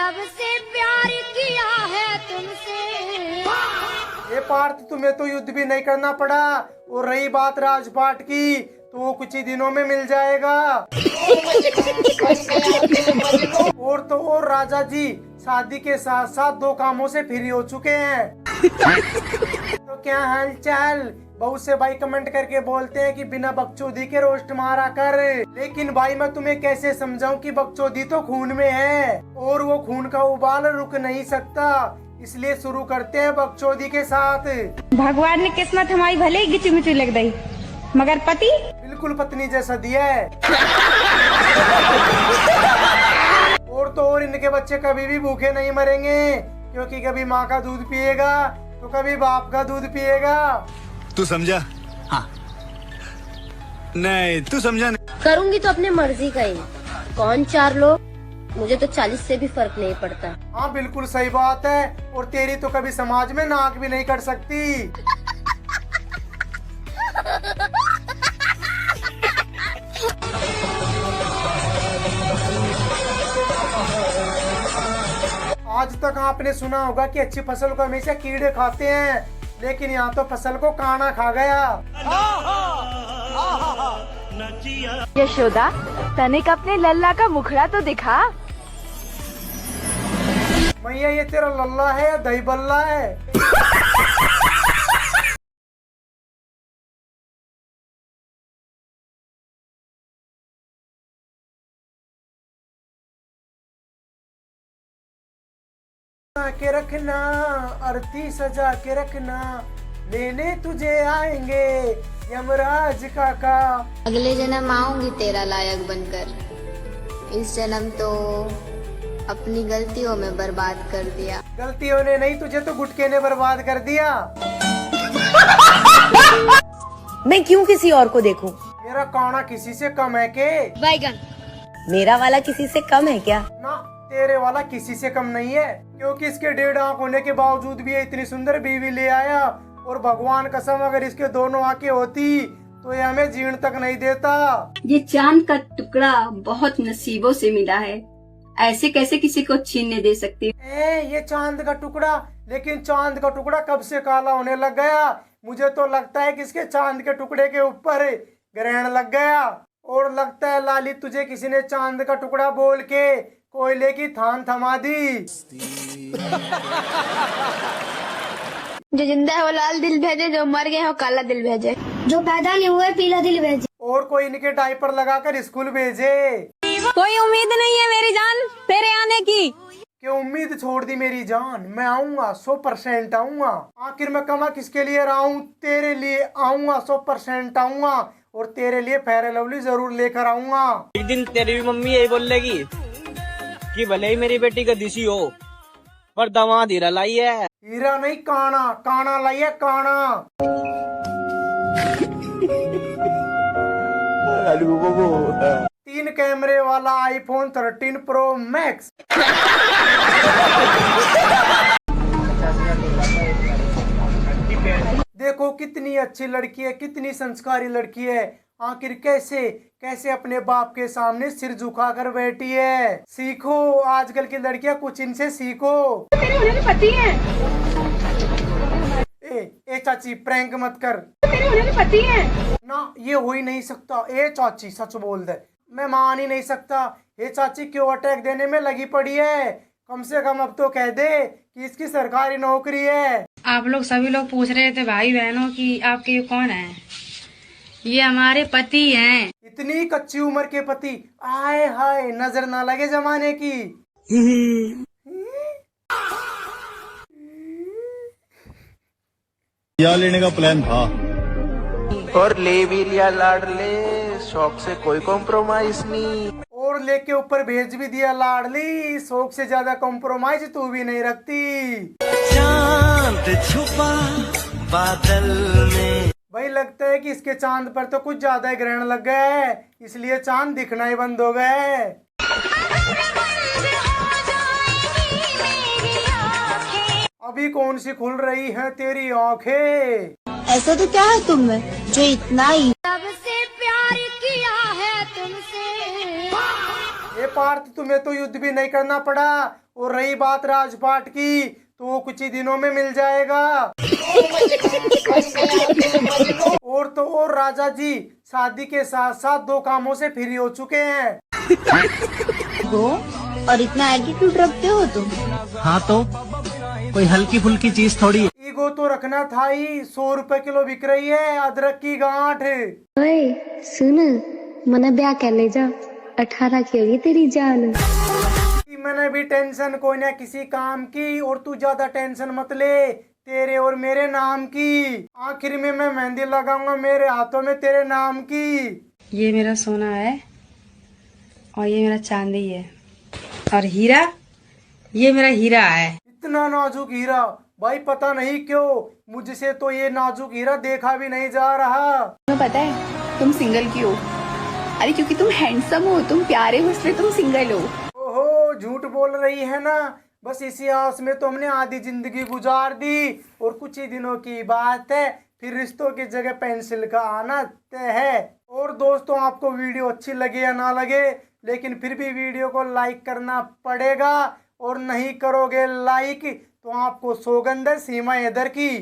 तब से प्यार किया है तुमसे। ये पार्थ, तुम्हें तो युद्ध भी नहीं करना पड़ा। और रही बात राजपाट की, तो वो कुछ ही दिनों में मिल जाएगा। और तो और राजा जी शादी के साथ साथ 2 कामों से फ्री हो चुके हैं। तो क्या हाल चाल? बहुत से भाई कमेंट करके बोलते हैं कि बिना बकचोदी के रोस्ट मारा कर। लेकिन भाई मैं तुम्हें कैसे समझाऊं कि बकचोदी तो खून में है और वो खून का उबाल रुक नहीं सकता। इसलिए शुरू करते हैं बकचोदी के साथ। भगवान ने किस्मत हमारी भले ही गिची मिची लग गई, मगर पति बिल्कुल पत्नी जैसा दिया है। और तो और इनके बच्चे कभी भी भूखे नहीं मरेंगे, क्योंकि कभी माँ का दूध पिएगा तो कभी बाप का दूध पिएगा। तू समझा? हाँ। नहीं तू समझा नहीं। करूंगी तो अपने मर्जी का ही, कौन 4 लोग, मुझे तो 40 से भी फर्क नहीं पड़ता। हाँ बिल्कुल सही बात है। और तेरी तो कभी समाज में नाक भी नहीं कर सकती। आज तक आपने सुना होगा कि अच्छी फसल को हमेशा कीड़े खाते हैं, लेकिन यहाँ तो फसल को काना खा गया। यशोदा, तनिक अपने लल्ला का मुखड़ा तो दिखा। मैया ये तेरा लल्ला है या दही बल्ला है? के रखना, अर्थी सजा के रखना, लेने तुझे आएंगे यमराज काका। अगले जन्म आऊंगी तेरा लायक बनकर। इस जन्म तो अपनी गलतियों में बर्बाद कर दिया। गलतियों ने नहीं, तुझे तो गुटके ने बर्बाद कर दिया। मैं क्यों किसी और को देखूं? मेरा काना किसी से कम है के? बैगन। मेरा वाला किसी से कम है क्या? ना, तेरे वाला किसी से कम नहीं है, क्योंकि इसके 1.5 आंख होने के बावजूद भी ये इतनी सुंदर बीवी ले आया। और भगवान कसम, अगर इसके 2 आंखें होती तो ये हमें जीण तक नहीं देता। ये चांद का टुकड़ा बहुत नसीबों से मिला है, ऐसे कैसे किसी को छीनने दे सकती? ये चांद का टुकड़ा, लेकिन चांद का टुकड़ा कब से काला होने लग गया? मुझे तो लगता है कि इसके चांद के टुकड़े के ऊपर ग्रहण लग गया। और लगता है लाली, तुझे किसी ने चांद का टुकड़ा बोल के कोयले की थान थमा दी। जो जिंदा है वो लाल दिल भेजे, जो मर गए हो काला दिल भेजे, जो पैदा नहीं हुए पीला दिल भेजे। और कोई इनके डायपर लगाकर स्कूल भेजे। कोई उम्मीद नहीं है मेरी जान तेरे आने की। क्यों उम्मीद छोड़ दी मेरी जान? मैं आऊंगा, 100% आऊंगा। आखिर मैं कमा किसके लिए रहा हूँ? तेरे लिए आऊंगा, 100% आऊंगा। और तेरे लिए फेयर लवली जरूर लेकर आऊंगा। एक दिन तेरी भी मम्मी यही बोलेगी कि भले ही मेरी बेटी गदीसी हो, पर दामाद हीरा लाई है। हीरा नहीं, काना, काना लाई है, काना। 3 कैमरे वाला आईफोन 13 प्रो मैक्स। देखो कितनी अच्छी लड़की है, कितनी संस्कारी लड़की है। आखिर कैसे कैसे अपने बाप के सामने सिर झुकाकर बैठी है। सीखो, आजकल की लड़कियां कुछ इनसे सीखो। तेरे होने में पति है। ए चाची, प्रैंक मत कर। तेरे होने में पति है ना, ये हो ही नहीं सकता। ए चाची सच बोल दे, मैं मान ही नहीं सकता। ये चाची क्यों अटैक देने में लगी पड़ी है? कम से कम अब तो कह दे कि इसकी सरकारी नौकरी है। आप लोग सभी लोग पूछ रहे थे भाई बहनों कि आपके ये कौन है? ये हमारे पति हैं। इतनी कच्ची उम्र के पति, आए हाय, नजर ना लगे जमाने की। क्या लेने का प्लान था और ले भी लिया लाडले, शौक से कोई कॉम्प्रोमाइज नहीं। और लेके ऊपर भेज भी दिया लाडली, शौक से ज्यादा कॉम्प्रोमाइज तू भी नहीं रखती। चांद छुपा बादल में। भाई लगता है कि इसके चांद पर तो कुछ ज्यादा ही ग्रहण लग गया है, इसलिए चांद दिखना ही बंद हो गया है। अभी कौन सी खुल रही है तेरी आंखें? ऐसा तो क्या है तुम में जो इतना ही तब से प्यार किया है तुमसे। ये पार्थ, तुम्हें तो युद्ध भी नहीं करना पड़ा। और रही बात राजपाट की, तो वो कुछ ही दिनों में मिल जाएगा। और तो और राजा जी शादी के साथ साथ 2 कामों से फ्री हो चुके हैं। और इतना एटीट्यूड रखते हो तुम? हाँ तो कोई हल्की फुल्की चीज थोड़ी है। ईगो तो रखना था ही। 100 रुपए किलो बिक रही है अदरक की गांठ। ओए सुन, मना ब्याह कर ले जा, 18 की होगी तेरी जान। मैंने भी टेंशन कोई ना किसी काम की, और तू ज्यादा टेंशन मत ले तेरे और मेरे नाम की। आखिर में मैं मेहंदी लगाऊंगा मेरे हाथों में तेरे नाम की। ये मेरा सोना है और ये मेरा चांदी है, और हीरा, ये मेरा हीरा है। इतना नाजुक हीरा भाई, पता नहीं क्यों मुझसे तो ये नाजुक हीरा देखा भी नहीं जा रहा। तुम्हें पता है तुम सिंगल क्यों? अरे क्योंकि तुम हैंडसम हो, तुम प्यारे हो, इसलिए तुम सिंगल हो। ओहो झूठ बोल रही है ना, बस इसी आस में तो हमने आधी जिंदगी गुजार दी, और कुछ ही दिनों की बात है फिर रिश्तों की जगह पेंसिल का आना तय है। और दोस्तों आपको वीडियो अच्छी लगे या ना लगे, लेकिन फिर भी वीडियो को लाइक करना पड़ेगा, और नहीं करोगे लाइक तो आपको सौगंध है सीमा हैदर की।